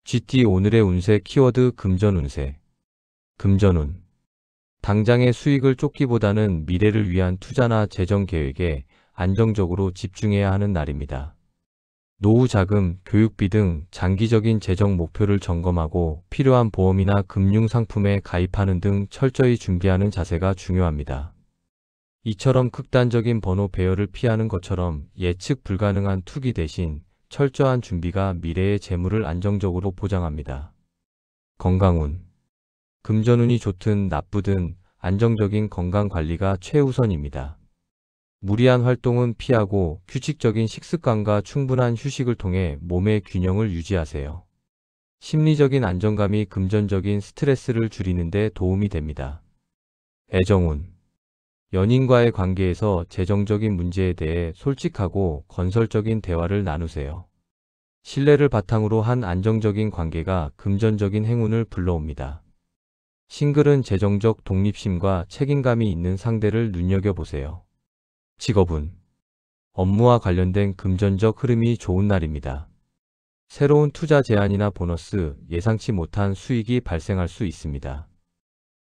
GT 오늘의 운세 키워드 금전 운세. 금전운. 당장의 수익을 쫓기보다는 미래를 위한 투자나 재정 계획에 안정적으로 집중해야 하는 날입니다. 노후 자금, 교육비 등 장기적인 재정 목표를 점검하고 필요한 보험이나 금융 상품에 가입하는 등 철저히 준비하는 자세가 중요합니다. 이처럼 극단적인 번호 배열을 피하는 것처럼 예측 불가능한 투기 대신 철저한 준비가 미래의 재물을 안정적으로 보장합니다. 건강운. 금전운이 좋든 나쁘든 안정적인 건강 관리가 최우선입니다. 무리한 활동은 피하고 규칙적인 식습관과 충분한 휴식을 통해 몸의 균형을 유지하세요. 심리적인 안정감이 금전적인 스트레스를 줄이는 데 도움이 됩니다. 애정운. 연인과의 관계에서 재정적인 문제에 대해 솔직하고 건설적인 대화를 나누세요. 신뢰를 바탕으로 한 안정적인 관계가 금전적인 행운을 불러옵니다. 싱글은 재정적 독립심과 책임감이 있는 상대를 눈여겨보세요. 직업운. 업무와 관련된 금전적 흐름이 좋은 날입니다. 새로운 투자 제안이나 보너스, 예상치 못한 수익이 발생할 수 있습니다.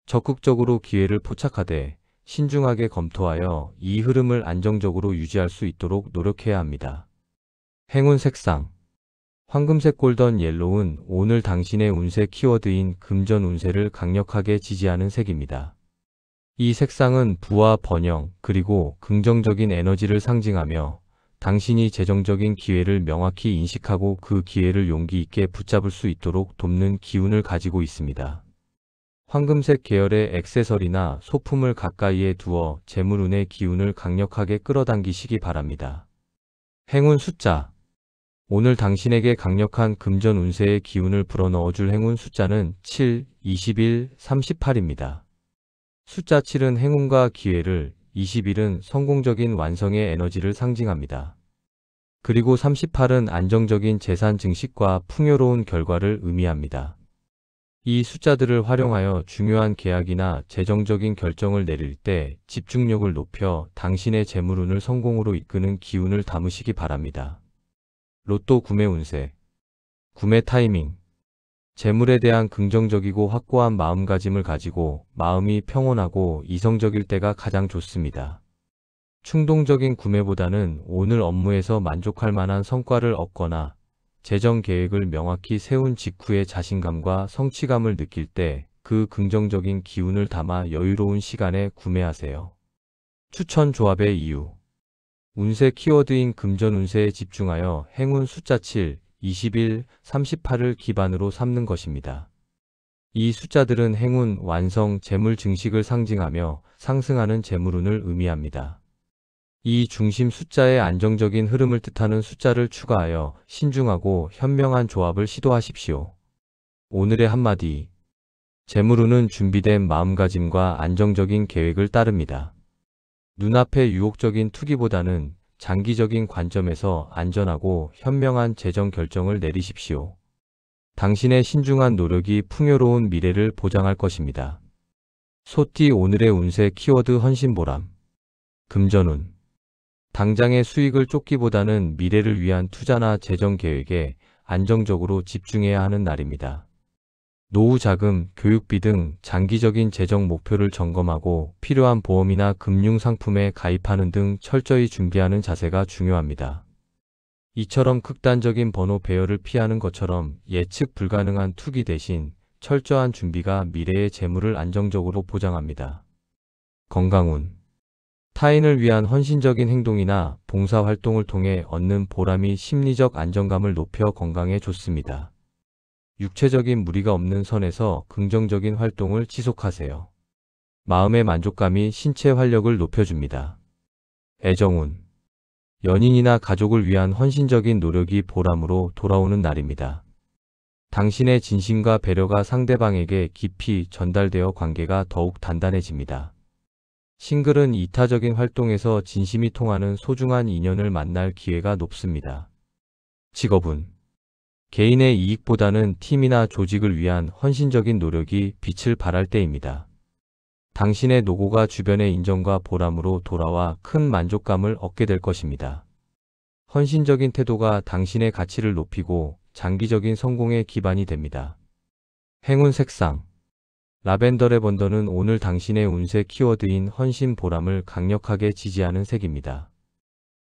적극적으로 기회를 포착하되 신중하게 검토하여 이 흐름을 안정적으로 유지할 수 있도록 노력해야 합니다. 행운 색상. 황금색 골던 옐로우는 오늘 당신의 운세 키워드인 금전 운세를 강력하게 지지하는 색입니다. 이 색상은 부와 번영, 그리고 긍정적인 에너지를 상징하며 당신이 재정적인 기회를 명확히 인식하고 그 기회를 용기 있게 붙잡을 수 있도록 돕는 기운을 가지고 있습니다. 황금색 계열의 액세서리나 소품을 가까이에 두어 재물운의 기운을 강력하게 끌어당기시기 바랍니다. 행운 숫자. 오늘 당신에게 강력한 금전 운세의 기운을 불어넣어줄 행운 숫자는 7, 21, 38입니다. 숫자 7은 행운과 기회를, 21은 성공적인 완성의 에너지를 상징합니다. 그리고 38은 안정적인 재산 증식과 풍요로운 결과를 의미합니다. 이 숫자들을 활용하여 중요한 계약이나 재정적인 결정을 내릴 때 집중력을 높여 당신의 재물운을 성공으로 이끄는 기운을 담으시기 바랍니다. 로또 구매 운세. 구매 타이밍. 재물에 대한 긍정적이고 확고한 마음가짐을 가지고 마음이 평온하고 이성적일 때가 가장 좋습니다. 충동적인 구매보다는 오늘 업무에서 만족할 만한 성과를 얻거나 재정 계획을 명확히 세운 직후에 자신감과 성취감을 느낄 때 그 긍정적인 기운을 담아 여유로운 시간에 구매하세요. 추천 조합의 이유. 운세 키워드인 금전 운세에 집중하여 행운 숫자 7, 21, 38을 기반으로 삼는 것입니다. 이 숫자들은 행운, 완성, 재물 증식을 상징하며 상승하는 재물운을 의미합니다. 이 중심 숫자의 안정적인 흐름을 뜻하는 숫자를 추가하여 신중하고 현명한 조합을 시도하십시오. 오늘의 한마디. 재물운은 준비된 마음가짐과 안정적인 계획을 따릅니다. 눈앞의 유혹적인 투기보다는 장기적인 관점에서 안전하고 현명한 재정 결정을 내리십시오. 당신의 신중한 노력이 풍요로운 미래를 보장할 것입니다. 소띠 오늘의 운세 키워드 헌신보람. 금전운. 당장의 수익을 쫓기보다는 미래를 위한 투자나 재정 계획에 안정적으로 집중해야 하는 날입니다. 노후 자금, 교육비 등 장기적인 재정 목표를 점검하고 필요한 보험이나 금융 상품에 가입하는 등 철저히 준비하는 자세가 중요합니다. 이처럼 극단적인 번호 배열을 피하는 것처럼 예측 불가능한 투기 대신 철저한 준비가 미래의 재물을 안정적으로 보장합니다. 건강운. 타인을 위한 헌신적인 행동이나 봉사활동을 통해 얻는 보람이 심리적 안정감을 높여 건강에 좋습니다. 육체적인 무리가 없는 선에서 긍정적인 활동을 지속하세요. 마음의 만족감이 신체 활력을 높여줍니다. 애정운. 연인이나 가족을 위한 헌신적인 노력이 보람으로 돌아오는 날입니다. 당신의 진심과 배려가 상대방에게 깊이 전달되어 관계가 더욱 단단해집니다. 싱글은 이타적인 활동에서 진심이 통하는 소중한 인연을 만날 기회가 높습니다. 직업운. 개인의 이익보다는 팀이나 조직을 위한 헌신적인 노력이 빛을 발할 때입니다. 당신의 노고가 주변의 인정과 보람으로 돌아와 큰 만족감을 얻게 될 것입니다. 헌신적인 태도가 당신의 가치를 높이고 장기적인 성공의 기반이 됩니다. 행운 색상 라벤더 레번더는 오늘 당신의 운세 키워드인 헌신 보람을 강력하게 지지하는 색입니다.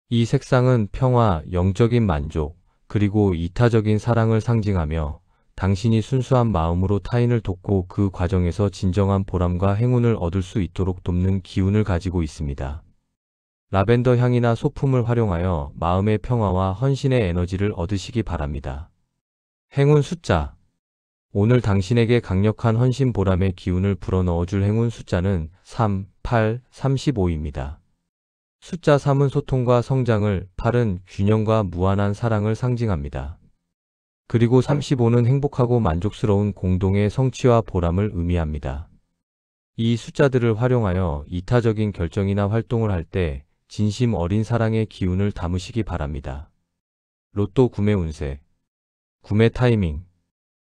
이 색상은 평화, 영적인 만족, 그리고 이타적인 사랑을 상징하며 당신이 순수한 마음으로 타인을 돕고 그 과정에서 진정한 보람과 행운을 얻을 수 있도록 돕는 기운을 가지고 있습니다. 라벤더 향이나 소품을 활용하여 마음의 평화와 헌신의 에너지를 얻으시기 바랍니다. 행운 숫자 오늘 당신에게 강력한 헌신 보람의 기운을 불어넣어줄 행운 숫자는 3, 8, 35입니다. 숫자 3은 소통과 성장을, 8은 균형과 무한한 사랑을 상징합니다. 그리고 35는 행복하고 만족스러운 공동의 성취와 보람을 의미합니다. 이 숫자들을 활용하여 이타적인 결정이나 활동을 할 때 진심 어린 사랑의 기운을 담으시기 바랍니다. 로또 구매 운세 구매 타이밍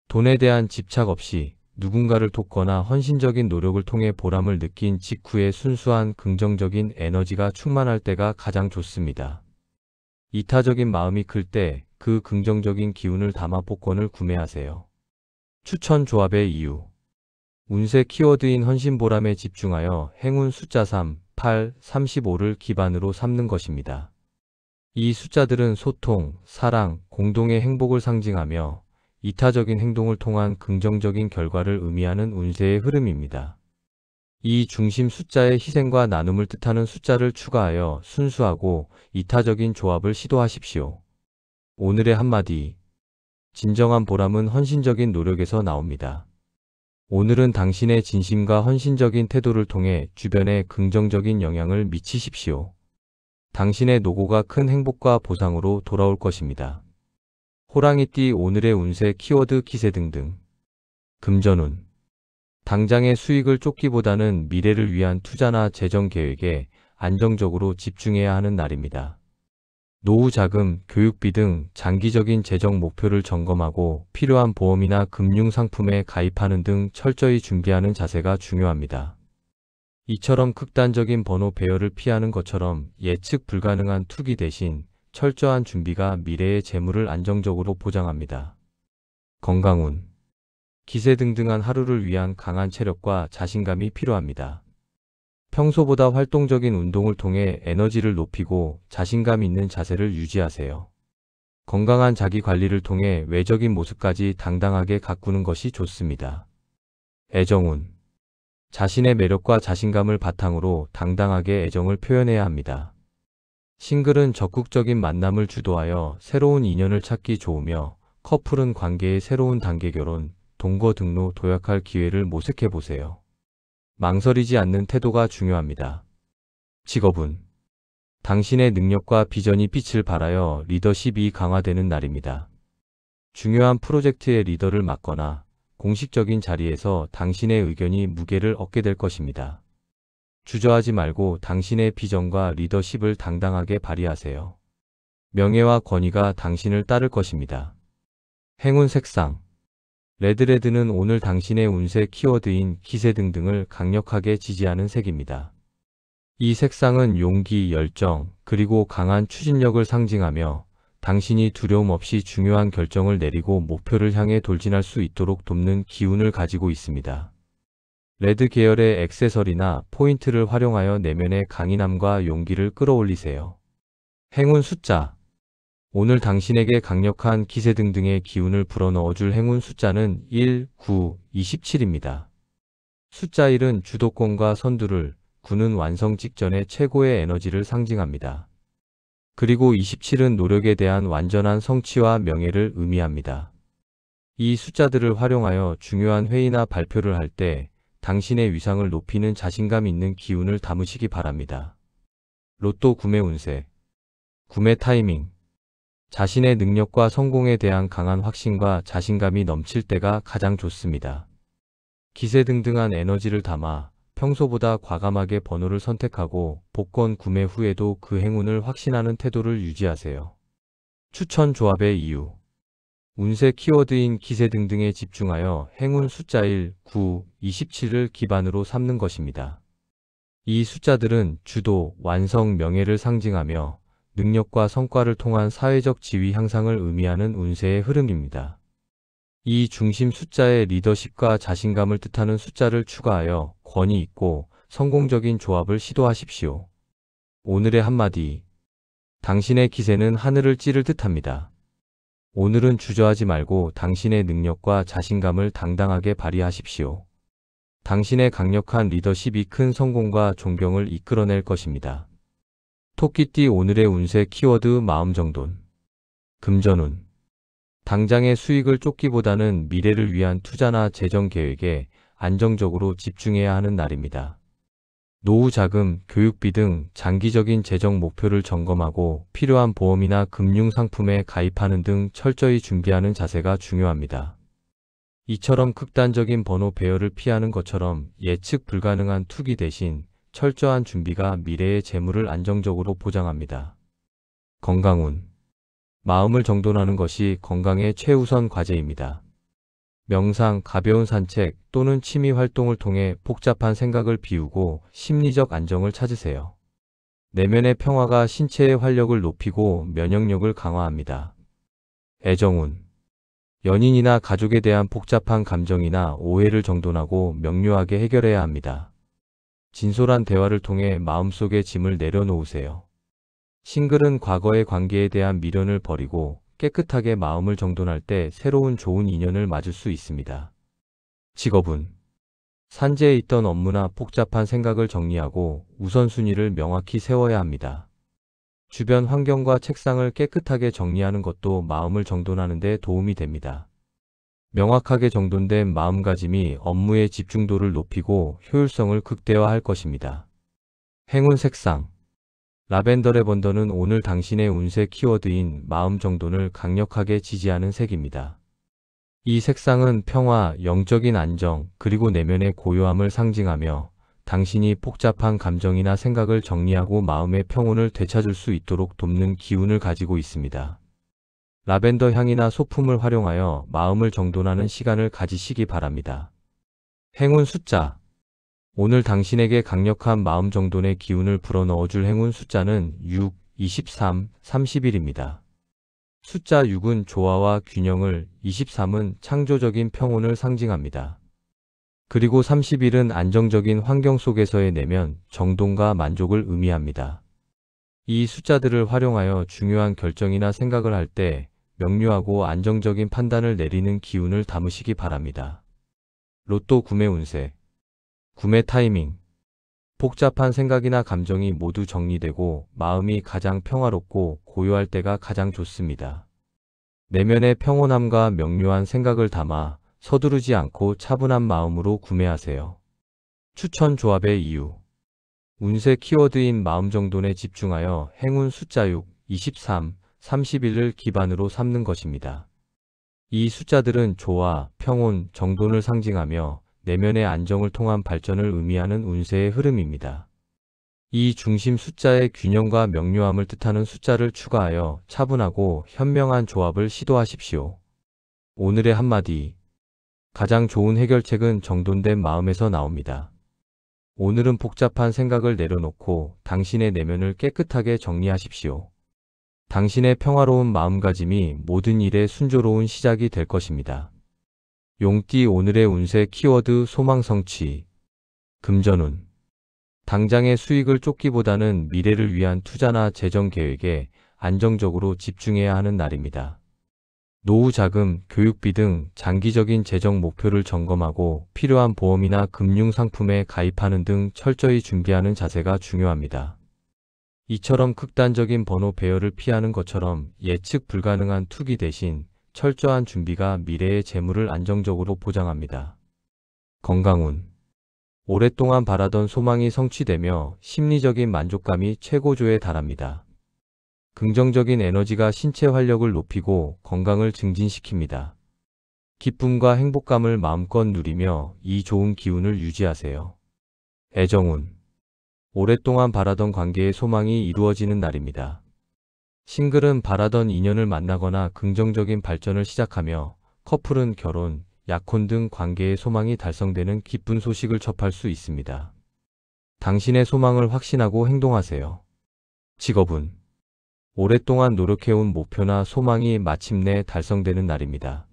돈에 대한 집착 없이 누군가를 돕거나 헌신적인 노력을 통해 보람을 느낀 직후에 순수한 긍정적인 에너지가 충만할 때가 가장 좋습니다. 이타적인 마음이 클 때 그 긍정적인 기운을 담아 복권을 구매하세요. 추천 조합의 이유 운세 키워드인 헌신보람에 집중하여 행운 숫자 3, 8, 35를 기반으로 삼는 것입니다. 이 숫자들은 소통, 사랑, 공동의 행복을 상징하며 이타적인 행동을 통한 긍정적인 결과를 의미하는 운세의 흐름입니다. 이 중심 숫자에 희생과 나눔을 뜻하는 숫자를 추가하여 순수하고 이타적인 조합을 시도하십시오. 오늘의 한마디 진정한 보람은 헌신적인 노력에서 나옵니다. 오늘은 당신의 진심과 헌신적인 태도를 통해 주변에 긍정적인 영향을 미치십시오. 당신의 노고가 큰 행복과 보상으로 돌아올 것입니다. 호랑이띠 오늘의 운세 키워드 기세 등등 금전운 당장의 수익을 쫓기보다는 미래를 위한 투자나 재정 계획에 안정적으로 집중해야 하는 날입니다. 노후 자금, 교육비 등 장기적인 재정 목표를 점검하고 필요한 보험이나 금융상품에 가입하는 등 철저히 준비하는 자세가 중요합니다. 이처럼 극단적인 번호 배열을 피하는 것처럼 예측 불가능한 투기 대신 철저한 준비가 미래의 재물을 안정적으로 보장합니다. 건강운 기세등등한 하루를 위한 강한 체력과 자신감이 필요합니다. 평소보다 활동적인 운동을 통해 에너지를 높이고 자신감 있는 자세를 유지하세요. 건강한 자기 관리를 통해 외적인 모습까지 당당하게 가꾸는 것이 좋습니다. 애정운 자신의 매력과 자신감을 바탕으로 당당하게 애정을 표현해야 합니다. 싱글은 적극적인 만남을 주도하여 새로운 인연을 찾기 좋으며 커플은 관계의 새로운 단계 결혼, 동거 등로 도약할 기회를 모색해보세요. 망설이지 않는 태도가 중요합니다. 직업은 당신의 능력과 비전이 빛을 발하여 리더십이 강화되는 날입니다. 중요한 프로젝트의 리더를 맡거나 공식적인 자리에서 당신의 의견이 무게를 얻게 될 것입니다. 주저하지 말고 당신의 비전과 리더십을 당당하게 발휘하세요. 명예와 권위가 당신을 따를 것입니다. 행운 색상 레드는 오늘 당신의 운세 키워드인 기세 등등을 강력하게 지지하는 색입니다. 이 색상은 용기, 열정, 그리고 강한 추진력을 상징하며 당신이 두려움 없이 중요한 결정을 내리고 목표를 향해 돌진할 수 있도록 돕는 기운을 가지고 있습니다. 레드 계열의 액세서리나 포인트를 활용하여 내면의 강인함과 용기를 끌어올리세요. 행운 숫자 오늘 당신에게 강력한 기세 등등의 기운을 불어넣어줄 행운 숫자는 1, 9, 27입니다. 숫자 1은 주도권과 선두를, 9는 완성 직전의 최고의 에너지를 상징합니다. 그리고 27은 노력에 대한 완전한 성취와 명예를 의미합니다. 이 숫자들을 활용하여 중요한 회의나 발표를 할 때 당신의 위상을 높이는 자신감 있는 기운을 담으시기 바랍니다. 로또 구매 운세 구매 타이밍 자신의 능력과 성공에 대한 강한 확신과 자신감이 넘칠 때가 가장 좋습니다. 기세등등한 에너지를 담아 평소보다 과감하게 번호를 선택하고 복권 구매 후에도 그 행운을 확신하는 태도를 유지하세요. 추천 조합의 이유 운세 키워드인 기세등등에 집중하여 행운 숫자 1, 9, 27을 기반으로 삼는 것입니다. 이 숫자들은 주도, 완성, 명예를 상징하며 능력과 성과를 통한 사회적 지위 향상을 의미하는 운세의 흐름입니다. 이 중심 숫자에 리더십과 자신감을 뜻하는 숫자를 추가하여 권위 있고 성공적인 조합을 시도하십시오. 오늘의 한마디. 당신의 기세는 하늘을 찌를 듯합니다. 오늘은 주저하지 말고 당신의 능력과 자신감을 당당하게 발휘하십시오. 당신의 강력한 리더십이 큰 성공과 존경을 이끌어낼 것입니다. 토끼띠 오늘의 운세 키워드 마음정돈. 금전운. 당장의 수익을 쫓기보다는 미래를 위한 투자나 재정 계획에 안정적으로 집중해야 하는 날입니다. 노후 자금, 교육비 등 장기적인 재정 목표를 점검하고 필요한 보험이나 금융 상품에 가입하는 등 철저히 준비하는 자세가 중요합니다. 이처럼 극단적인 번호 배열을 피하는 것처럼 예측 불가능한 투기 대신 철저한 준비가 미래의 재물을 안정적으로 보장합니다. 건강운. 마음을 정돈하는 것이 건강의 최우선 과제입니다. 명상, 가벼운 산책 또는 취미 활동을 통해 복잡한 생각을 비우고 심리적 안정을 찾으세요. 내면의 평화가 신체의 활력을 높이고 면역력을 강화합니다. 애정운. 연인이나 가족에 대한 복잡한 감정이나 오해를 정돈하고 명료하게 해결해야 합니다. 진솔한 대화를 통해 마음속의 짐을 내려놓으세요. 싱글은 과거의 관계에 대한 미련을 버리고 깨끗하게 마음을 정돈할 때 새로운 좋은 인연을 맞을 수 있습니다. 직업운. 산재에 있던 업무나 복잡한 생각을 정리하고 우선순위를 명확히 세워야 합니다. 주변 환경과 책상을 깨끗하게 정리하는 것도 마음을 정돈하는 데 도움이 됩니다. 명확하게 정돈된 마음가짐이 업무의 집중도를 높이고 효율성을 극대화할 것입니다. 행운 색상. 라벤더 레번더는 오늘 당신의 운세 키워드인 마음 정돈을 강력하게 지지하는 색입니다. 이 색상은 평화, 영적인 안정, 그리고 내면의 고요함을 상징하며 당신이 복잡한 감정이나 생각을 정리하고 마음의 평온을 되찾을 수 있도록 돕는 기운을 가지고 있습니다. 라벤더 향이나 소품을 활용하여 마음을 정돈하는 시간을 가지시기 바랍니다. 행운 숫자. 오늘 당신에게 강력한 마음 정돈의 기운을 불어넣어줄 행운 숫자는 6, 23, 31입니다. 숫자 6은 조화와 균형을, 23은 창조적인 평온을 상징합니다. 그리고 31은 안정적인 환경 속에서의 내면, 정돈과 만족을 의미합니다. 이 숫자들을 활용하여 중요한 결정이나 생각을 할 때 명료하고 안정적인 판단을 내리는 기운을 담으시기 바랍니다. 로또 구매 운세. 구매 타이밍. 복잡한 생각이나 감정이 모두 정리되고 마음이 가장 평화롭고 고요할 때가 가장 좋습니다. 내면의 평온함과 명료한 생각을 담아 서두르지 않고 차분한 마음으로 구매하세요. 추천 조합의 이유. 운세 키워드인 마음 정돈에 집중하여 행운 숫자 6, 23, 31을 기반으로 삼는 것입니다. 이 숫자들은 조화, 평온, 정돈을 상징하며 내면의 안정을 통한 발전을 의미하는 운세의 흐름입니다. 이 중심 숫자의 균형과 명료함을 뜻하는 숫자를 추가하여 차분하고 현명한 조합을 시도하십시오. 오늘의 한마디. 가장 좋은 해결책은 정돈된 마음에서 나옵니다. 오늘은 복잡한 생각을 내려놓고 당신의 내면을 깨끗하게 정리하십시오. 당신의 평화로운 마음가짐이 모든 일의 순조로운 시작이 될 것입니다. 용띠 오늘의 운세 키워드 소망 성취. 금전운. 당장의 수익을 쫓기보다는 미래를 위한 투자나 재정 계획에 안정적으로 집중해야 하는 날입니다. 노후 자금, 교육비 등 장기적인 재정 목표를 점검하고 필요한 보험이나 금융 상품에 가입하는 등 철저히 준비하는 자세가 중요합니다. 이처럼 극단적인 번호 배열을 피하는 것처럼 예측 불가능한 투기 대신 철저한 준비가 미래의 재물을 안정적으로 보장합니다. 건강운. 오랫동안 바라던 소망이 성취되며 심리적인 만족감이 최고조에 달합니다. 긍정적인 에너지가 신체 활력을 높이고 건강을 증진시킵니다. 기쁨과 행복감을 마음껏 누리며 이 좋은 기운을 유지하세요. 애정운. 오랫동안 바라던 관계의 소망이 이루어지는 날입니다. 싱글은 바라던 인연을 만나거나 긍정적인 발전을 시작하며 커플은 결혼, 약혼 등 관계의 소망이 달성되는 기쁜 소식을 접할 수 있습니다. 당신의 소망을 확신하고 행동하세요. 직업운. 오랫동안 노력해온 목표나 소망이 마침내 달성되는 날입니다.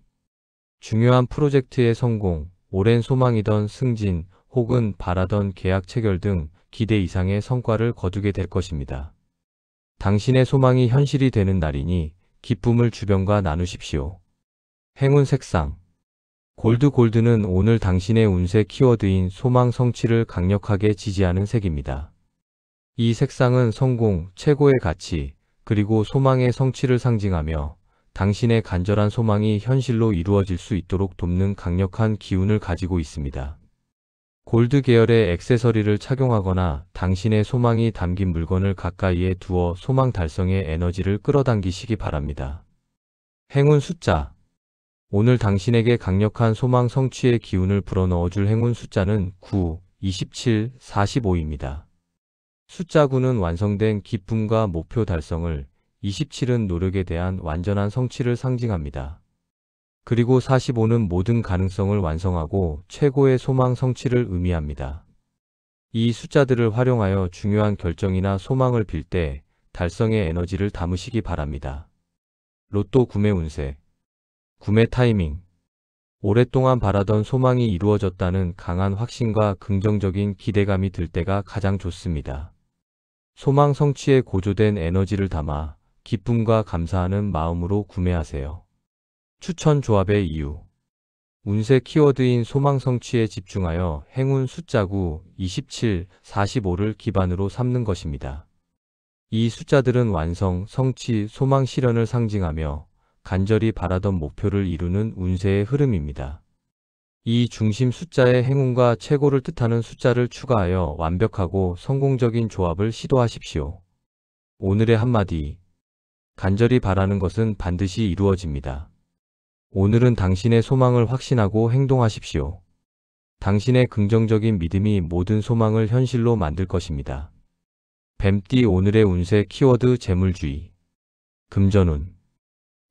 중요한 프로젝트의 성공, 오랜 소망이던 승진, 혹은 바라던 계약 체결 등 기대 이상의 성과를 거두게 될 것입니다. 당신의 소망이 현실이 되는 날이니 기쁨을 주변과 나누십시오. 행운 색상 골드는 오늘 당신의 운세 키워드인 소망 성취를 강력하게 지지하는 색입니다. 이 색상은 성공, 최고의 가치, 그리고 소망의 성취를 상징하며 당신의 간절한 소망이 현실로 이루어질 수 있도록 돕는 강력한 기운을 가지고 있습니다. 골드 계열의 액세서리를 착용하거나 당신의 소망이 담긴 물건을 가까이에 두어 소망 달성의 에너지를 끌어당기시기 바랍니다. 행운 숫자 오늘 당신에게 강력한 소망 성취의 기운을 불어넣어줄 행운 숫자는 9, 27, 45입니다. 숫자 9는 완성된 기쁨과 목표 달성을, 27은 노력에 대한 완전한 성취를 상징합니다. 그리고 45는 모든 가능성을 완성하고 최고의 소망 성취를 의미합니다. 이 숫자들을 활용하여 중요한 결정이나 소망을 빌 때 달성의 에너지를 담으시기 바랍니다. 로또 구매 운세 구매 타이밍 오랫동안 바라던 소망이 이루어졌다는 강한 확신과 긍정적인 기대감이 들 때가 가장 좋습니다. 소망 성취에 고조된 에너지를 담아 기쁨과 감사하는 마음으로 구매하세요. 추천 조합의 이유 운세 키워드인 소망 성취에 집중하여 행운 숫자 9, 27, 45를 기반으로 삼는 것입니다. 이 숫자들은 완성, 성취, 소망 실현을 상징하며 간절히 바라던 목표를 이루는 운세의 흐름입니다. 이 중심 숫자에 행운과 최고를 뜻하는 숫자를 추가하여 완벽하고 성공적인 조합을 시도하십시오. 오늘의 한마디 간절히 바라는 것은 반드시 이루어집니다. 오늘은 당신의 소망을 확신하고 행동하십시오. 당신의 긍정적인 믿음이 모든 소망을 현실로 만들 것입니다. 뱀띠 오늘의 운세 키워드 재물주의 금전운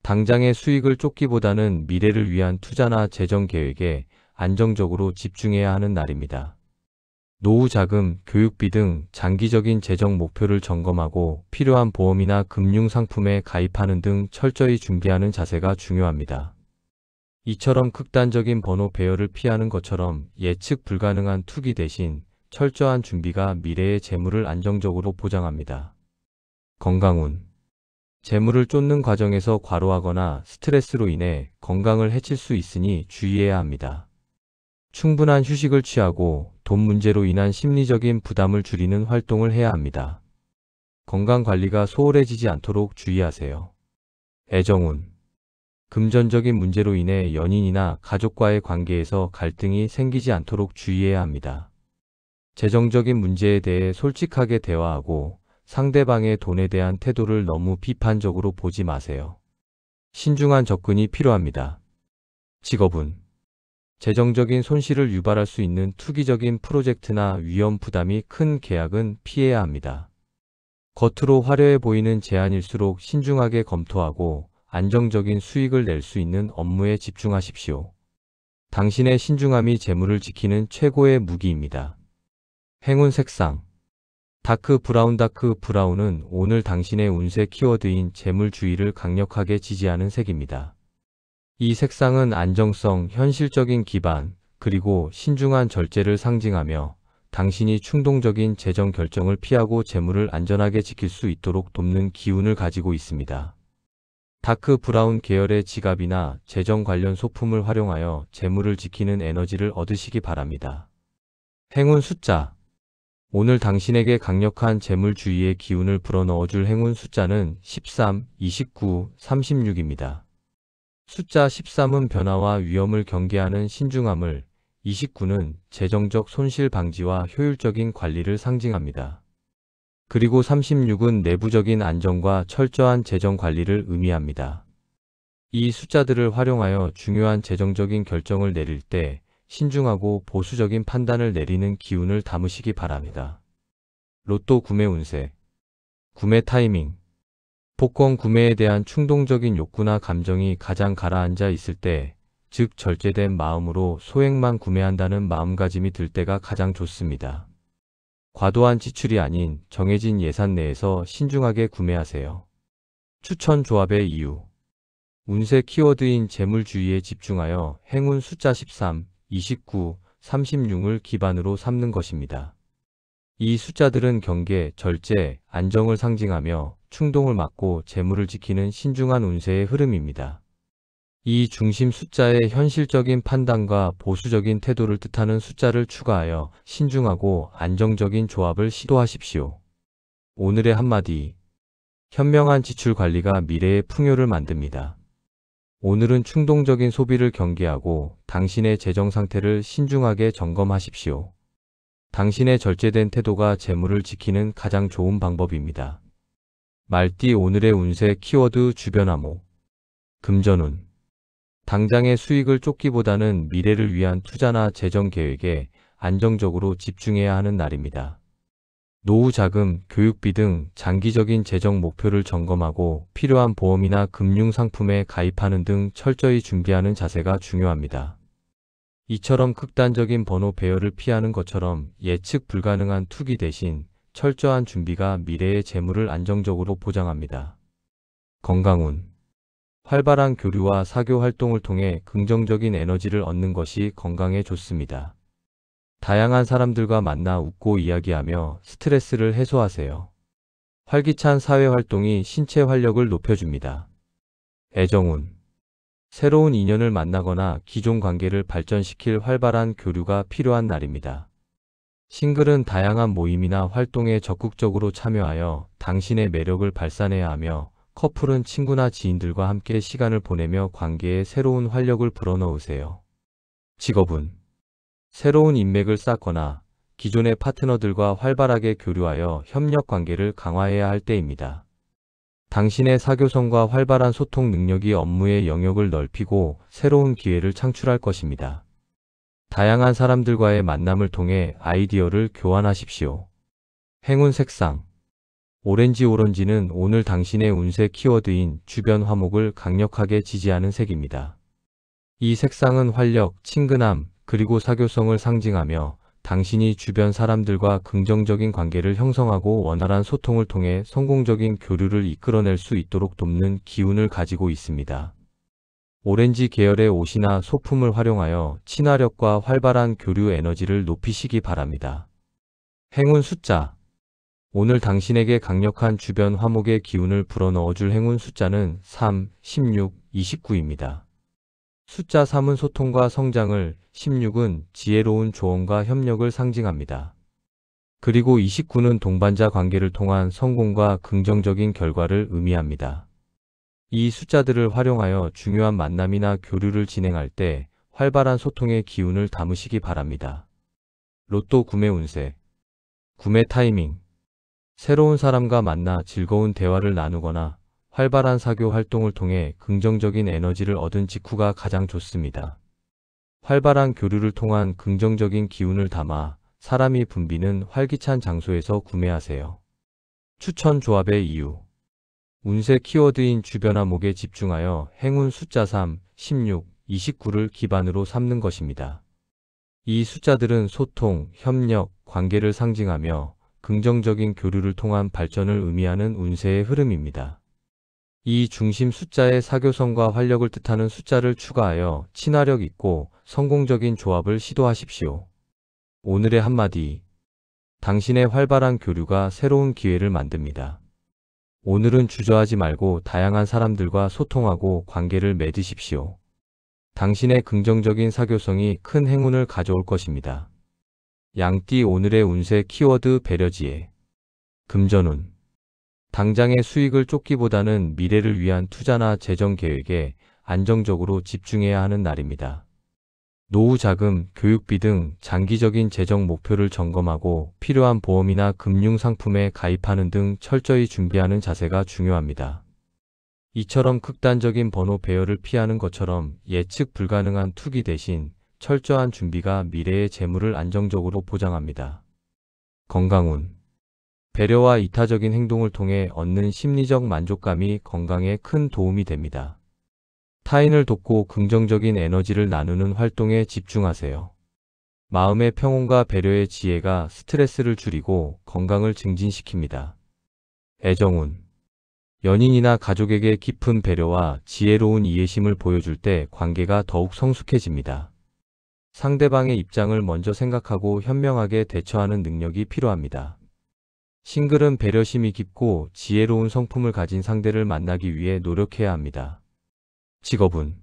당장의 수익을 쫓기보다는 미래를 위한 투자나 재정 계획에 안정적으로 집중해야 하는 날입니다. 노후 자금, 교육비 등 장기적인 재정 목표를 점검하고 필요한 보험이나 금융 상품에 가입하는 등 철저히 준비하는 자세가 중요합니다. 이처럼 극단적인 번호 배열을 피하는 것처럼 예측 불가능한 투기 대신 철저한 준비가 미래의 재물을 안정적으로 보장합니다. 건강운 재물을 쫓는 과정에서 과로하거나 스트레스로 인해 건강을 해칠 수 있으니 주의해야 합니다. 충분한 휴식을 취하고 돈 문제로 인한 심리적인 부담을 줄이는 활동을 해야 합니다. 건강 관리가 소홀해지지 않도록 주의하세요. 애정운 금전적인 문제로 인해 연인이나 가족과의 관계에서 갈등이 생기지 않도록 주의해야 합니다. 재정적인 문제에 대해 솔직하게 대화하고 상대방의 돈에 대한 태도를 너무 비판적으로 보지 마세요. 신중한 접근이 필요합니다. 직업운 재정적인 손실을 유발할 수 있는 투기적인 프로젝트나 위험 부담이 큰 계약은 피해야 합니다. 겉으로 화려해 보이는 제안일수록 신중하게 검토하고 안정적인 수익을 낼 수 있는 업무에 집중하십시오. 당신의 신중함이 재물을 지키는 최고의 무기입니다. 행운 색상 다크 브라운은 오늘 당신의 운세 키워드인 재물주의를 강력하게 지지하는 색입니다. 이 색상은 안정성, 현실적인 기반, 그리고 신중한 절제를 상징하며 당신이 충동적인 재정 결정을 피하고 재물을 안전하게 지킬 수 있도록 돕는 기운을 가지고 있습니다. 다크 브라운 계열의 지갑이나 재정 관련 소품을 활용하여 재물을 지키는 에너지를 얻으시기 바랍니다. 행운 숫자 오늘 당신에게 강력한 재물주의의 기운을 불어넣어줄 행운 숫자는 13, 29, 36입니다. 숫자 13은 변화와 위험을 경계하는 신중함을, 29는 재정적 손실 방지와 효율적인 관리를 상징합니다. 그리고 36은 내부적인 안정과 철저한 재정 관리를 의미합니다. 이 숫자들을 활용하여 중요한 재정적인 결정을 내릴 때 신중하고 보수적인 판단을 내리는 기운을 담으시기 바랍니다. 로또 구매 운세 구매 타이밍 복권 구매에 대한 충동적인 욕구나 감정이 가장 가라앉아 있을 때, 즉 절제된 마음으로 소액만 구매한다는 마음가짐이 들 때가 가장 좋습니다. 과도한 지출이 아닌 정해진 예산 내에서 신중하게 구매하세요. 추천 조합의 이유. 운세 키워드인 재물주의에 집중하여 행운 숫자 13, 29, 36을 기반으로 삼는 것입니다. 이 숫자들은 경계, 절제, 안정을 상징하며 충동을 막고 재물을 지키는 신중한 운세의 흐름입니다. 이 중심 숫자에 현실적인 판단과 보수적인 태도를 뜻하는 숫자를 추가하여 신중하고 안정적인 조합을 시도하십시오. 오늘의 한마디. 현명한 지출 관리가 미래의 풍요를 만듭니다. 오늘은 충동적인 소비를 경계하고 당신의 재정 상태를 신중하게 점검하십시오. 당신의 절제된 태도가 재물을 지키는 가장 좋은 방법입니다. 말띠 오늘의 운세 키워드 주변 화목. 금전운. 당장의 수익을 쫓기보다는 미래를 위한 투자나 재정 계획에 안정적으로 집중해야 하는 날입니다. 노후 자금, 교육비 등 장기적인 재정 목표를 점검하고 필요한 보험이나 금융 상품에 가입하는 등 철저히 준비하는 자세가 중요합니다. 이처럼 극단적인 번호 배열을 피하는 것처럼 예측 불가능한 투기 대신 철저한 준비가 미래의 재물을 안정적으로 보장합니다. 건강운. 활발한 교류와 사교 활동을 통해 긍정적인 에너지를 얻는 것이 건강에 좋습니다. 다양한 사람들과 만나 웃고 이야기하며 스트레스를 해소하세요. 활기찬 사회 활동이 신체 활력을 높여줍니다. 애정운. 새로운 인연을 만나거나 기존 관계를 발전시킬 활발한 교류가 필요한 날입니다. 싱글은 다양한 모임이나 활동에 적극적으로 참여하여 당신의 매력을 발산해야 하며, 커플은 친구나 지인들과 함께 시간을 보내며 관계에 새로운 활력을 불어넣으세요. 직업운. 새로운 인맥을 쌓거나 기존의 파트너들과 활발하게 교류하여 협력 관계를 강화해야 할 때입니다. 당신의 사교성과 활발한 소통 능력이 업무의 영역을 넓히고 새로운 기회를 창출할 것입니다. 다양한 사람들과의 만남을 통해 아이디어를 교환하십시오. 행운 색상. 오렌지는 오늘 당신의 운세 키워드인 주변 화목을 강력하게 지지하는 색입니다. 이 색상은 활력, 친근함, 그리고 사교성을 상징하며 당신이 주변 사람들과 긍정적인 관계를 형성하고 원활한 소통을 통해 성공적인 교류를 이끌어낼 수 있도록 돕는 기운을 가지고 있습니다. 오렌지 계열의 옷이나 소품을 활용하여 친화력과 활발한 교류 에너지를 높이시기 바랍니다. 행운 숫자. 오늘 당신에게 강력한 주변 화목의 기운을 불어넣어줄 행운 숫자는 3, 16, 29입니다. 숫자 3은 소통과 성장을, 16은 지혜로운 조언과 협력을 상징합니다. 그리고 29는 동반자 관계를 통한 성공과 긍정적인 결과를 의미합니다. 이 숫자들을 활용하여 중요한 만남이나 교류를 진행할 때 활발한 소통의 기운을 담으시기 바랍니다. 로또 구매 운세. 구매 타이밍. 새로운 사람과 만나 즐거운 대화를 나누거나 활발한 사교 활동을 통해 긍정적인 에너지를 얻은 직후가 가장 좋습니다. 활발한 교류를 통한 긍정적인 기운을 담아 사람이 붐비는 활기찬 장소에서 구매하세요. 추천 조합의 이유. 운세 키워드인 주변 화목에 집중하여 행운 숫자 3, 16, 29를 기반으로 삼는 것입니다. 이 숫자들은 소통, 협력, 관계를 상징하며 긍정적인 교류를 통한 발전을 의미하는 운세의 흐름입니다. 이 중심 숫자에 사교성과 활력을 뜻하는 숫자를 추가하여 친화력 있고 성공적인 조합을 시도하십시오. 오늘의 한마디. 당신의 활발한 교류가 새로운 기회를 만듭니다. 오늘은 주저하지 말고 다양한 사람들과 소통하고 관계를 맺으십시오. 당신의 긍정적인 사교성이 큰 행운을 가져올 것입니다. 양띠 오늘의 운세 키워드 배려지혜. 금전운. 당장의 수익을 쫓기보다는 미래를 위한 투자나 재정 계획에 안정적으로 집중해야 하는 날입니다. 노후 자금, 교육비 등 장기적인 재정 목표를 점검하고 필요한 보험이나 금융 상품에 가입하는 등 철저히 준비하는 자세가 중요합니다. 이처럼 극단적인 번호 배열을 피하는 것처럼 예측 불가능한 투기 대신 철저한 준비가 미래의 재물을 안정적으로 보장합니다. 건강운. 배려와 이타적인 행동을 통해 얻는 심리적 만족감이 건강에 큰 도움이 됩니다. 타인을 돕고 긍정적인 에너지를 나누는 활동에 집중하세요. 마음의 평온과 배려의 지혜가 스트레스를 줄이고 건강을 증진시킵니다. 애정운. 연인이나 가족에게 깊은 배려와 지혜로운 이해심을 보여줄 때 관계가 더욱 성숙해집니다. 상대방의 입장을 먼저 생각하고 현명하게 대처하는 능력이 필요합니다. 싱글은 배려심이 깊고 지혜로운 성품을 가진 상대를 만나기 위해 노력해야 합니다. 직업은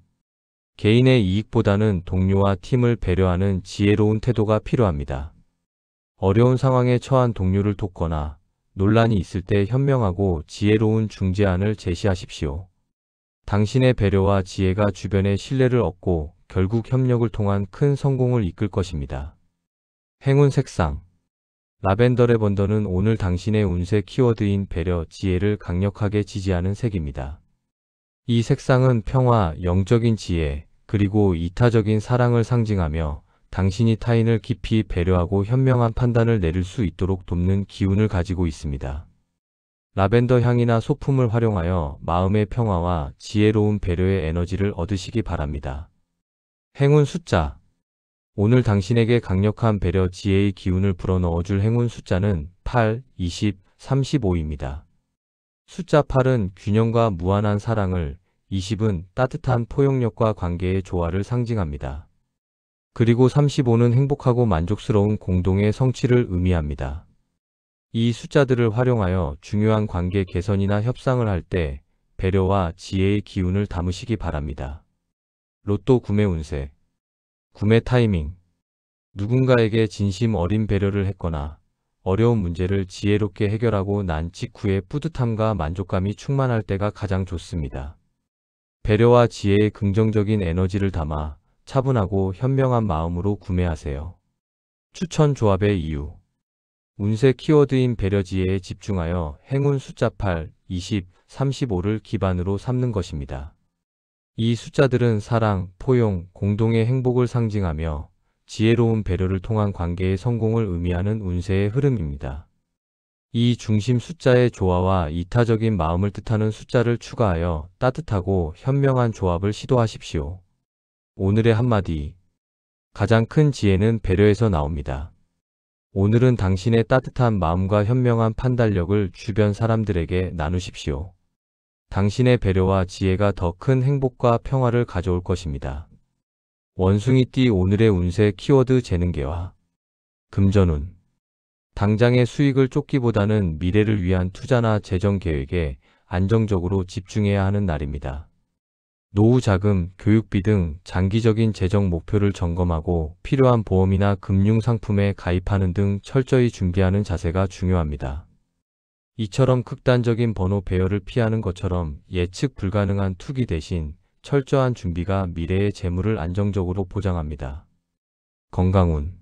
개인의 이익보다는 동료와 팀을 배려하는 지혜로운 태도가 필요합니다. 어려운 상황에 처한 동료를 돕거나 논란이 있을 때 현명하고 지혜로운 중재안을 제시하십시오. 당신의 배려와 지혜가 주변의 신뢰를 얻고 결국 협력을 통한 큰 성공을 이끌 것입니다. 행운 색상 라벤더 레번더는 오늘 당신의 운세 키워드인 배려, 지혜를 강력하게 지지하는 색입니다. 이 색상은 평화, 영적인 지혜, 그리고 이타적인 사랑을 상징하며 당신이 타인을 깊이 배려하고 현명한 판단을 내릴 수 있도록 돕는 기운을 가지고 있습니다. 라벤더 향이나 소품을 활용하여 마음의 평화와 지혜로운 배려의 에너지를 얻으시기 바랍니다. 행운 숫자 오늘 당신에게 강력한 배려, 지혜의 기운을 불어넣어줄 행운 숫자는 8, 20, 35입니다. 숫자 8은 균형과 무한한 사랑을, 20은 따뜻한 포용력과 관계의 조화를 상징합니다. 그리고 35는 행복하고 만족스러운 공동의 성취를 의미합니다. 이 숫자들을 활용하여 중요한 관계 개선이나 협상을 할 때 배려와 지혜의 기운을 담으시기 바랍니다. 로또 구매 운세 구매 타이밍 누군가에게 진심 어린 배려를 했거나 어려운 문제를 지혜롭게 해결하고 난 직후에 뿌듯함과 만족감이 충만할 때가 가장 좋습니다. 배려와 지혜의 긍정적인 에너지를 담아 차분하고 현명한 마음으로 구매하세요. 추천 조합의 이유 운세 키워드인 배려, 지혜에 집중하여 행운 숫자 8, 20, 35를 기반으로 삼는 것입니다. 이 숫자들은 사랑, 포용, 공동의 행복을 상징하며 지혜로운 배려를 통한 관계의 성공을 의미하는 운세의 흐름입니다. 이 중심 숫자의 조화와 이타적인 마음을 뜻하는 숫자를 추가하여 따뜻하고 현명한 조합을 시도하십시오. 오늘의 한마디 가장 큰 지혜는 배려에서 나옵니다. 오늘은 당신의 따뜻한 마음과 현명한 판단력을 주변 사람들에게 나누십시오. 당신의 배려와 지혜가 더 큰 행복과 평화를 가져올 것입니다. 원숭이띠 오늘의 운세 키워드 재능개화 금전운 당장의 수익을 쫓기보다는 미래를 위한 투자나 재정 계획에 안정적으로 집중해야 하는 날입니다. 노후 자금, 교육비 등 장기적인 재정 목표를 점검하고 필요한 보험이나 금융 상품에 가입하는 등 철저히 준비하는 자세가 중요합니다. 이처럼 극단적인 번호 배열을 피하는 것처럼 예측 불가능한 투기 대신 철저한 준비가 미래의 재물을 안정적으로 보장합니다. 건강운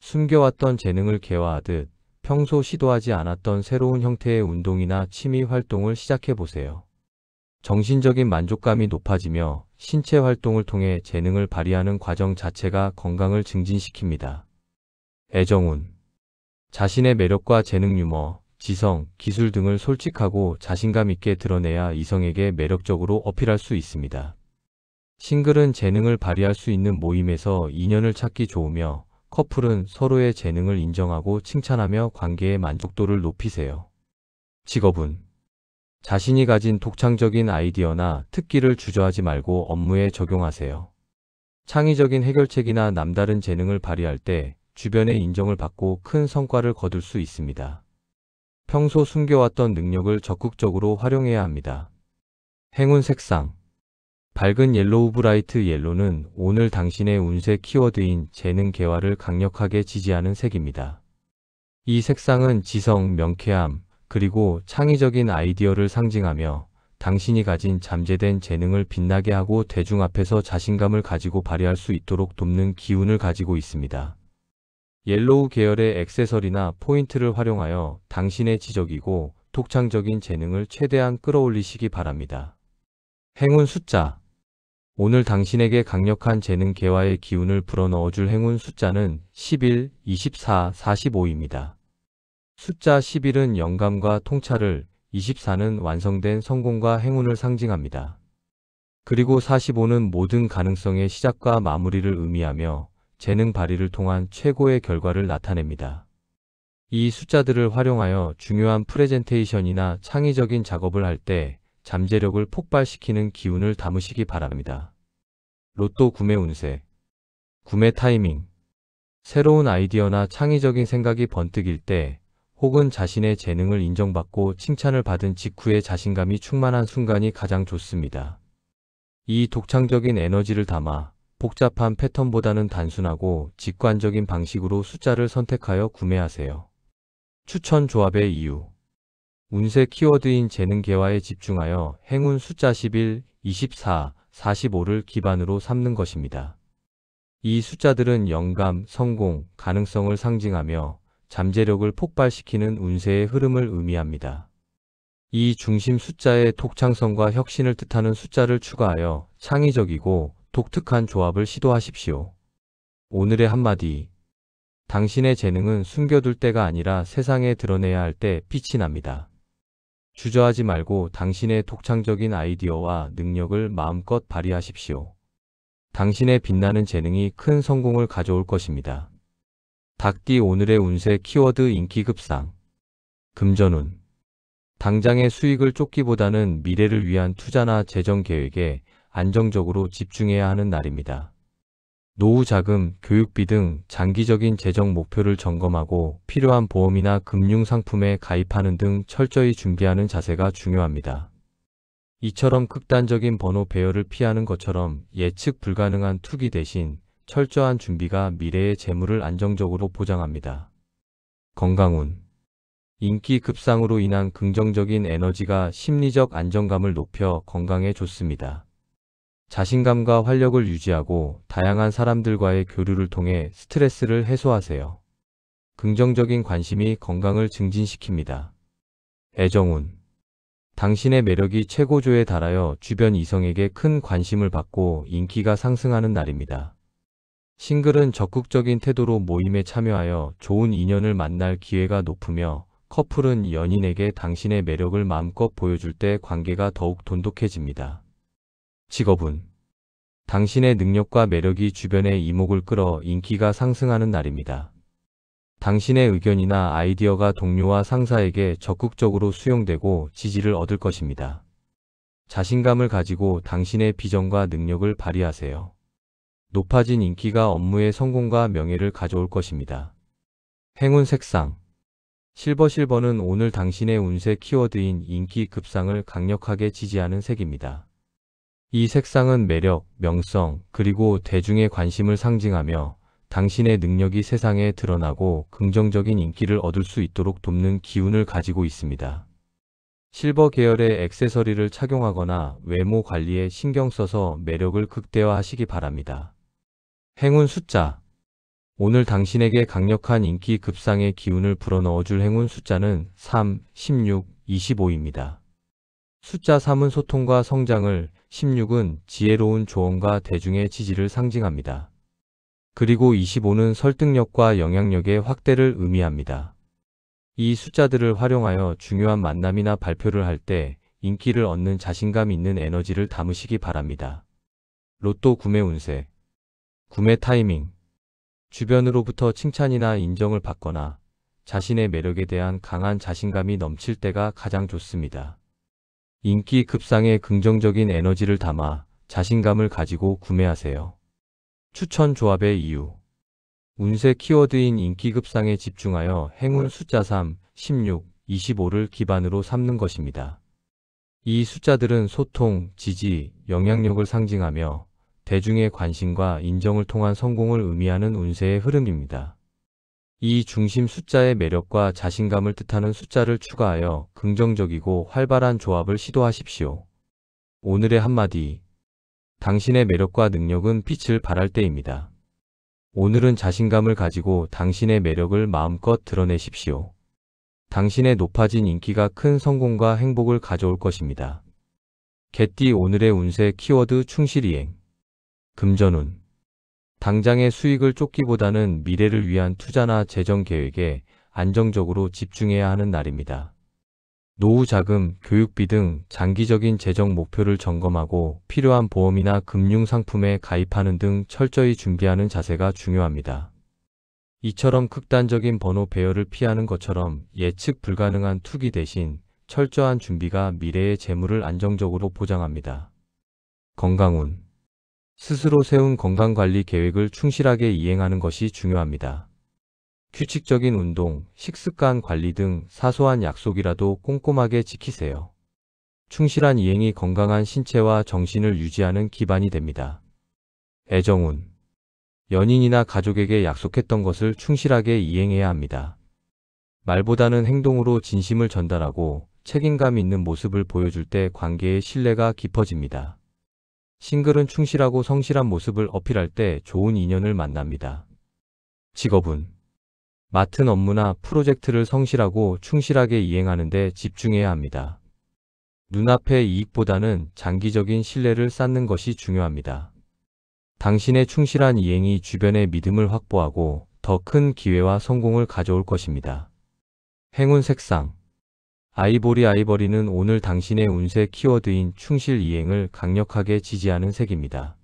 숨겨왔던 재능을 개화하듯 평소 시도하지 않았던 새로운 형태의 운동이나 취미 활동을 시작해보세요. 정신적인 만족감이 높아지며 신체 활동을 통해 재능을 발휘하는 과정 자체가 건강을 증진시킵니다. 애정운 자신의 매력과 재능, 유머, 지성, 기술 등을 솔직하고 자신감 있게 드러내야 이성에게 매력적으로 어필할 수 있습니다. 싱글은 재능을 발휘할 수 있는 모임에서 인연을 찾기 좋으며 커플은 서로의 재능을 인정하고 칭찬하며 관계의 만족도를 높이세요. 직업은 자신이 가진 독창적인 아이디어나 특기를 주저하지 말고 업무에 적용하세요. 창의적인 해결책이나 남다른 재능을 발휘할 때 주변의 인정을 받고 큰 성과를 거둘 수 있습니다. 평소 숨겨왔던 능력을 적극적으로 활용해야 합니다. 행운 색상 밝은 옐로우 브라이트 옐로는 오늘 당신의 운세 키워드인 재능 개화를 강력하게 지지하는 색입니다. 이 색상은 지성, 명쾌함, 그리고 창의적인 아이디어를 상징하며 당신이 가진 잠재된 재능을 빛나게 하고 대중 앞에서 자신감을 가지고 발휘할 수 있도록 돕는 기운을 가지고 있습니다. 옐로우 계열의 액세서리나 포인트를 활용하여 당신의 지적이고 독창적인 재능을 최대한 끌어올리시기 바랍니다. 행운 숫자 오늘 당신에게 강력한 재능 개화의 기운을 불어넣어줄 행운 숫자는 11, 24, 45입니다. 숫자 11은 영감과 통찰을, 24는 완성된 성공과 행운을 상징합니다. 그리고 45는 모든 가능성의 시작과 마무리를 의미하며 재능 발휘를 통한 최고의 결과를 나타냅니다. 이 숫자들을 활용하여 중요한 프레젠테이션이나 창의적인 작업을 할 때 잠재력을 폭발시키는 기운을 담으시기 바랍니다. 로또 구매 운세, 구매 타이밍, 새로운 아이디어나 창의적인 생각이 번뜩일 때 혹은 자신의 재능을 인정받고 칭찬을 받은 직후에 자신감이 충만한 순간이 가장 좋습니다. 이 독창적인 에너지를 담아 복잡한 패턴보다는 단순하고 직관적인 방식으로 숫자를 선택하여 구매하세요. 추천 조합의 이유. 운세 키워드인 재능 개화에 집중하여 행운 숫자 11, 24, 45를 기반으로 삼는 것입니다. 이 숫자들은 영감, 성공, 가능성을 상징하며 잠재력을 폭발시키는 운세의 흐름을 의미합니다. 이 중심 숫자에 독창성과 혁신을 뜻하는 숫자를 추가하여 창의적이고 독특한 조합을 시도하십시오. 오늘의 한마디. 당신의 재능은 숨겨둘 때가 아니라 세상에 드러내야 할 때 빛이 납니다. 주저하지 말고 당신의 독창적인 아이디어와 능력을 마음껏 발휘하십시오. 당신의 빛나는 재능이 큰 성공을 가져올 것입니다. 닭띠 오늘의 운세 키워드 인기 급상. 금전운. 당장의 수익을 쫓기보다는 미래를 위한 투자나 재정 계획에 안정적으로 집중해야 하는 날입니다. 노후 자금, 교육비 등 장기적인 재정 목표를 점검하고 필요한 보험이나 금융 상품에 가입하는 등 철저히 준비하는 자세가 중요합니다. 이처럼 극단적인 번호 배열을 피하는 것처럼 예측 불가능한 투기 대신 철저한 준비가 미래의 재물을 안정적으로 보장합니다. 건강운. 인기 급상으로 인한 긍정적인 에너지가 심리적 안정감을 높여 건강에 좋습니다. 자신감과 활력을 유지하고 다양한 사람들과의 교류를 통해 스트레스를 해소하세요. 긍정적인 관심이 건강을 증진시킵니다. 애정운. 당신의 매력이 최고조에 달하여 주변 이성에게 큰 관심을 받고 인기가 상승하는 날입니다. 싱글은 적극적인 태도로 모임에 참여하여 좋은 인연을 만날 기회가 높으며 커플은 연인에게 당신의 매력을 마음껏 보여줄 때 관계가 더욱 돈독해집니다. 직업운. 당신의 능력과 매력이 주변의 이목을 끌어 인기가 상승하는 날입니다. 당신의 의견이나 아이디어가 동료와 상사에게 적극적으로 수용되고 지지를 얻을 것입니다. 자신감을 가지고 당신의 비전과 능력을 발휘하세요. 높아진 인기가 업무의 성공과 명예를 가져올 것입니다. 행운 색상. 실버는 오늘 당신의 운세 키워드인 인기 급상을 강력하게 지지하는 색입니다. 이 색상은 매력, 명성, 그리고 대중의 관심을 상징하며 당신의 능력이 세상에 드러나고 긍정적인 인기를 얻을 수 있도록 돕는 기운을 가지고 있습니다. 실버 계열의 액세서리를 착용하거나 외모 관리에 신경 써서 매력을 극대화하시기 바랍니다. 행운 숫자. 오늘 당신에게 강력한 인기 급상의 기운을 불어넣어줄 행운 숫자는 3, 16, 25입니다. 숫자 3은 소통과 성장을, 16은 지혜로운 조언과 대중의 지지를 상징합니다. 그리고 25는 설득력과 영향력의 확대를 의미합니다. 이 숫자들을 활용하여 중요한 만남이나 발표를 할 때 인기를 얻는 자신감 있는 에너지를 담으시기 바랍니다. 로또 구매 운세. 구매 타이밍. 주변으로부터 칭찬이나 인정을 받거나 자신의 매력에 대한 강한 자신감이 넘칠 때가 가장 좋습니다. 인기 급상의 긍정적인 에너지를 담아 자신감을 가지고 구매하세요. 추천 조합의 이유. 운세 키워드인 인기 급상에 집중하여 행운 숫자 3, 16, 25를 기반으로 삼는 것입니다. 이 숫자들은 소통, 지지, 영향력을 상징하며 대중의 관심과 인정을 통한 성공을 의미하는 운세의 흐름입니다. 이 중심 숫자의 매력과 자신감을 뜻하는 숫자를 추가하여 긍정적이고 활발한 조합을 시도하십시오. 오늘의 한마디. 당신의 매력과 능력은 빛을 발할 때입니다. 오늘은 자신감을 가지고 당신의 매력을 마음껏 드러내십시오. 당신의 높아진 인기가 큰 성공과 행복을 가져올 것입니다. 개띠 오늘의 운세 키워드 충실이행. 금전운. 당장의 수익을 쫓기보다는 미래를 위한 투자나 재정 계획에 안정적으로 집중해야 하는 날입니다. 노후 자금, 교육비 등 장기적인 재정 목표를 점검하고 필요한 보험이나 금융 상품에 가입하는 등 철저히 준비하는 자세가 중요합니다. 이처럼 극단적인 번호 배열을 피하는 것처럼 예측 불가능한 투기 대신 철저한 준비가 미래의 재물을 안정적으로 보장합니다. 건강운. 스스로 세운 건강관리 계획을 충실하게 이행하는 것이 중요합니다. 규칙적인 운동, 식습관 관리 등 사소한 약속이라도 꼼꼼하게 지키세요. 충실한 이행이 건강한 신체와 정신을 유지하는 기반이 됩니다. 애정운. 연인이나 가족에게 약속했던 것을 충실하게 이행해야 합니다. 말보다는 행동으로 진심을 전달하고 책임감 있는 모습을 보여줄 때 관계의 신뢰가 깊어집니다. 싱글은 충실하고 성실한 모습을 어필할 때 좋은 인연을 만납니다. 직업운. 맡은 업무나 프로젝트를 성실하고 충실하게 이행하는 데 집중해야 합니다. 눈앞의 이익보다는 장기적인 신뢰를 쌓는 것이 중요합니다. 당신의 충실한 이행이 주변의 믿음을 확보하고 더 큰 기회와 성공을 가져올 것입니다. 행운 색상. 아이보리는 오늘 당신의 운세 키워드인 충실 이행을 강력하게 지지하는 색입니다.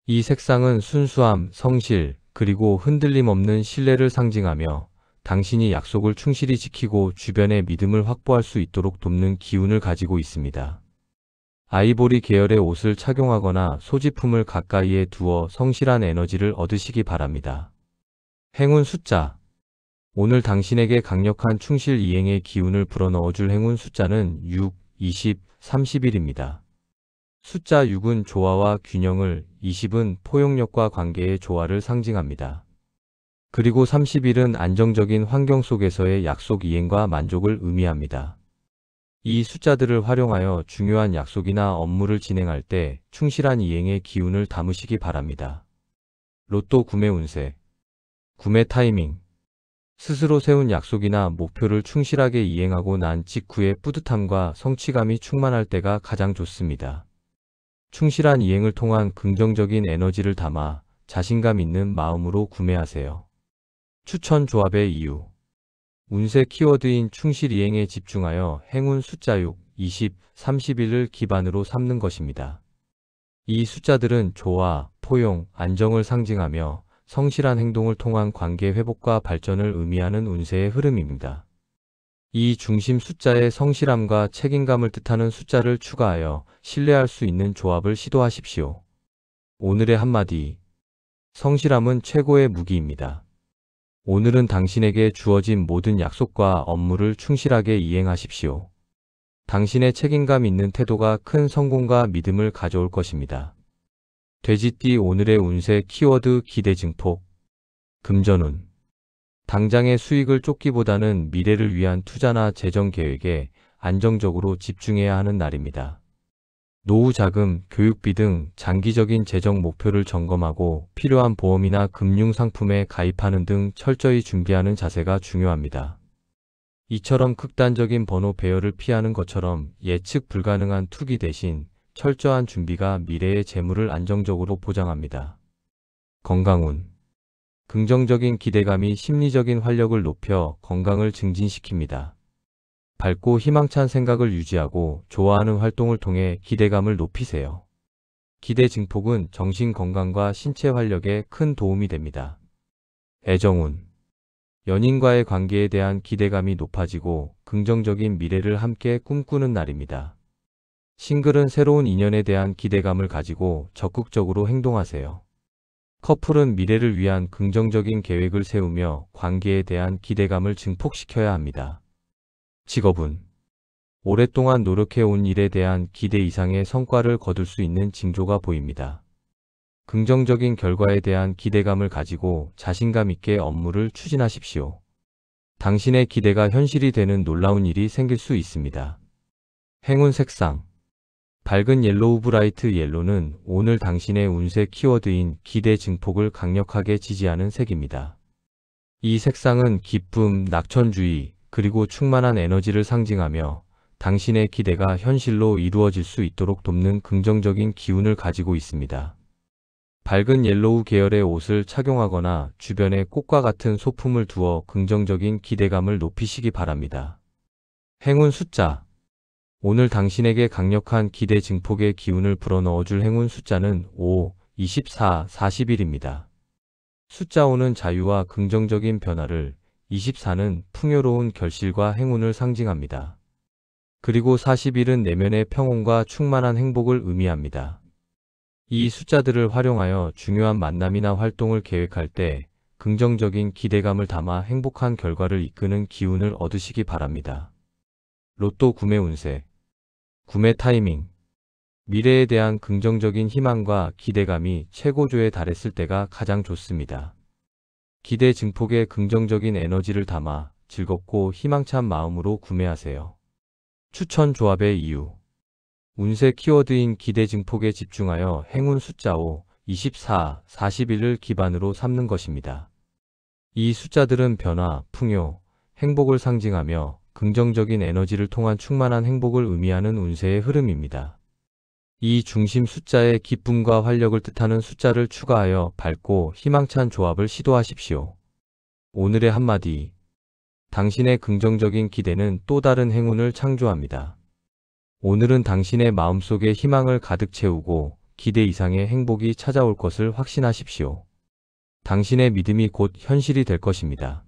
이 색상은 순수함, 성실, 그리고 흔들림 없는 신뢰를 상징하며 당신이 약속을 충실히 지키고 주변의 믿음을 확보할 수 있도록 돕는 기운을 가지고 있습니다. 아이보리 계열의 옷을 착용하거나 소지품을 가까이에 두어 성실한 에너지를 얻으시기 바랍니다. 행운 숫자. 오늘 당신에게 강력한 충실 이행의 기운을 불어넣어줄 행운 숫자는 6, 20, 31입니다. 숫자 6은 조화와 균형을, 20은 포용력과 관계의 조화를 상징합니다. 그리고 31은 안정적인 환경 속에서의 약속 이행과 만족을 의미합니다. 이 숫자들을 활용하여 중요한 약속이나 업무를 진행할 때 충실한 이행의 기운을 담으시기 바랍니다. 로또 구매 운세. 구매 타이밍. 스스로 세운 약속이나 목표를 충실하게 이행하고 난 직후에 뿌듯함과 성취감이 충만할 때가 가장 좋습니다. 충실한 이행을 통한 긍정적인 에너지를 담아 자신감 있는 마음으로 구매하세요. 추천 조합의 이유. 운세 키워드인 충실 이행에 집중하여 행운 숫자 6, 20, 31을 기반으로 삼는 것입니다. 이 숫자들은 조화, 포용, 안정을 상징하며 성실한 행동을 통한 관계 회복과 발전을 의미하는 운세의 흐름입니다. 이 중심 숫자에 성실함과 책임감을 뜻하는 숫자를 추가하여 신뢰할 수 있는 조합을 시도하십시오. 오늘의 한마디. 성실함은 최고의 무기입니다. 오늘은 당신에게 주어진 모든 약속과 업무를 충실하게 이행하십시오. 당신의 책임감 있는 태도가 큰 성공과 믿음을 가져올 것입니다. 돼지띠 오늘의 운세 키워드 기대 증폭. 금전운. 당장의 수익을 쫓기보다는 미래를 위한 투자나 재정 계획에 안정적으로 집중해야 하는 날입니다. 노후 자금, 교육비 등 장기적인 재정 목표를 점검하고 필요한 보험이나 금융 상품에 가입하는 등 철저히 준비하는 자세가 중요합니다. 이처럼 극단적인 번호 배열을 피하는 것처럼 예측 불가능한 투기 대신 철저한 준비가 미래의 재물을 안정적으로 보장합니다. 건강운. 긍정적인 기대감이 심리적인 활력을 높여 건강을 증진시킵니다. 밝고 희망찬 생각을 유지하고 좋아하는 활동을 통해 기대감을 높이세요. 기대 증폭은 정신 건강과 신체 활력에 큰 도움이 됩니다. 애정운. 연인과의 관계에 대한 기대감이 높아지고 긍정적인 미래를 함께 꿈꾸는 날입니다. 싱글은 새로운 인연에 대한 기대감을 가지고 적극적으로 행동하세요. 커플은 미래를 위한 긍정적인 계획을 세우며 관계에 대한 기대감을 증폭시켜야 합니다. 직업운. 오랫동안 노력해온 일에 대한 기대 이상의 성과를 거둘 수 있는 징조가 보입니다. 긍정적인 결과에 대한 기대감을 가지고 자신감 있게 업무를 추진하십시오. 당신의 기대가 현실이 되는 놀라운 일이 생길 수 있습니다. 행운 색상. 밝은 옐로우 브라이트 옐로는 오늘 당신의 운세 키워드인 기대 증폭을 강력하게 지지하는 색입니다. 이 색상은 기쁨, 낙천주의, 그리고 충만한 에너지를 상징하며 당신의 기대가 현실로 이루어질 수 있도록 돕는 긍정적인 기운을 가지고 있습니다. 밝은 옐로우 계열의 옷을 착용하거나 주변에 꽃과 같은 소품을 두어 긍정적인 기대감을 높이시기 바랍니다. 행운 숫자. 오늘 당신에게 강력한 기대 증폭의 기운을 불어넣어줄 행운 숫자는 5, 24, 41입니다. 숫자 5는 자유와 긍정적인 변화를, 24는 풍요로운 결실과 행운을 상징합니다. 그리고 41은 내면의 평온과 충만한 행복을 의미합니다. 이 숫자들을 활용하여 중요한 만남이나 활동을 계획할 때 긍정적인 기대감을 담아 행복한 결과를 이끄는 기운을 얻으시기 바랍니다. 로또 구매 운세. 구매 타이밍. 미래에 대한 긍정적인 희망과 기대감이 최고조에 달했을 때가 가장 좋습니다. 기대 증폭에 긍정적인 에너지를 담아 즐겁고 희망찬 마음으로 구매하세요. 추천 조합의 이유. 운세 키워드인 기대 증폭에 집중하여 행운 숫자 5, 24, 41을 기반으로 삼는 것입니다. 이 숫자들은 변화, 풍요, 행복을 상징하며 긍정적인 에너지를 통한 충만한 행복을 의미하는 운세의 흐름입니다. 이 중심 숫자에 기쁨과 활력을 뜻하는 숫자를 추가하여 밝고 희망찬 조합을 시도하십시오. 오늘의 한마디. 당신의 긍정적인 기대는 또 다른 행운을 창조합니다. 오늘은 당신의 마음속에 희망을 가득 채우고 기대 이상의 행복이 찾아올 것을 확신하십시오. 당신의 믿음이 곧 현실이 될 것입니다.